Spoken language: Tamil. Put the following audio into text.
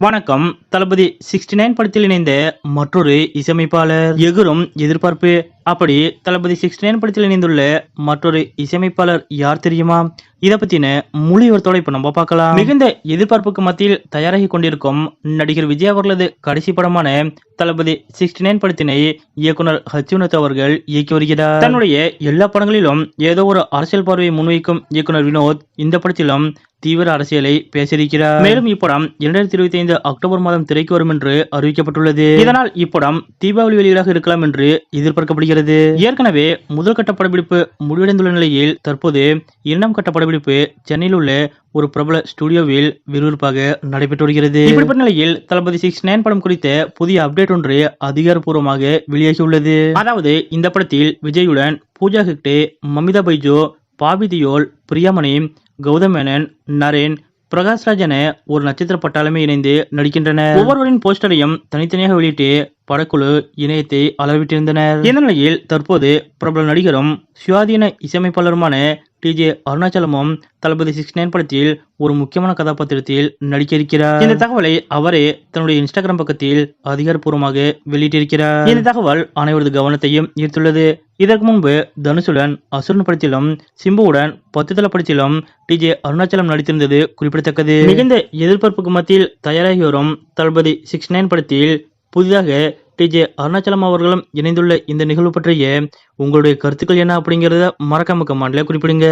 வணக்கம். தளபதி 69 படத்தில் இணைந்த மற்றொரு இசையமைப்பாளர். எகுரும் எதிர்பார்ப்பு. அப்படி தளபதி 69 படத்தில் இணைந்துள்ள மற்றொரு இசையமைப்பாளர் யார் தெரியுமா? இத பத்தின முழு விவரத்தோட இப்ப நம்ம பார்க்கலாம். மிகுந்த எதிர்பார்ப்புக்கு மத்தியில் தயாராகி கொண்டிருக்கும் நடிகர் விஜய் அவர்களது கடைசி படமான தளபதி 69 படத்தினை இயக்குனர் வினோத் அவர்கள் இயக்கி வருகிறார். தன்னுடைய எல்லா படங்களிலும் ஏதோ ஒரு அரசியல் பார்வையை முன்வைக்கும் இயக்குனர் வினோத் இந்த படத்திலும் தீவிர அரசியலை பேசியிருக்கிறார். மேலும் இப்படம் 2025 அக்டோபர் மாதம் திரைக்கு வரும் என்று அறிவிக்கப்பட்டுள்ளது. இதனால் இப்படம் தீபாவளி வெளியீடாக இருக்கலாம் என்று எதிர்பார்க்கப்படுகிறது. ஏற்கனவே முதல் கட்ட படப்பிடிப்பு முடிவடைந்துள்ள நிலையில் தற்போது இரண்டாம் கட்ட படப்பிடிப்பு சென்னையில் உள்ள ஒரு பிரபல ஸ்டுடியோவில் விறுவிறுப்பாக நடைபெற்று வருகிறது. இப்படிப்பட்ட நிலையில் தளபதி 69 படம் குறித்த புதிய அப்டேட் ஒன்று அதிகாரப்பூர்வமாக வெளியாகியுள்ளது. அதாவது இந்த படத்தில் விஜயுடன் பூஜா ஹெக்டே, மமிதா பைஜோ, பாபி தியோல், பிரியாமணி, கௌதம் மேனன், நரேன், பிரகாஷ்ராஜ் என ஒரு நட்சத்திர பட்டாளமே இணைந்து நடிக்கின்றனர். ஒவ்வொருவரின் போஸ்டரையும் தனித்தனியாக வெளியிட்டு படக்குழு இணையத்தை அளவிட்டிருந்தனர். இந்த நிலையில் தற்போது பிரபல நடிகரும் சுயாதீன இசையமைப்பாளருமான டிஜே அருணாச்சலமும் தளபதி 69 படத்தில் ஒரு முக்கியமான கதாபாத்திரத்தில் நடிக்க இருக்கிறார். இந்த தகவலை அவரே தன்னுடைய இன்ஸ்டாகிராம் பக்கத்தில் அதிகாரப்பூர்வமாக வெளியிட்டிருக்கிறார். இந்த தகவல் அனைவரது கவனத்தையும் ஈர்த்துள்ளது. இதற்கு முன்பு தனுஷுடன் அசுரன் படத்திலும் சிம்புவுடன் 10 தல படத்திலும் டிஜே அருணாச்சலம் நடித்திருந்தது குறிப்பிடத்தக்கது. மிகுந்த எதிர்பார்ப்புக்கு மத்தியில் தயாராகி வரும் தளபதி 69 படத்தில் புதிதாக டிஜே அருணாச்சலம் அவர்களும் இணைந்துள்ள இந்த நிகழ்வு பற்றிய உங்களுடைய கருத்துக்கள் என்ன அப்படிங்கறத மறக்காம கமெண்ட்ல குறிப்பிடுங்க.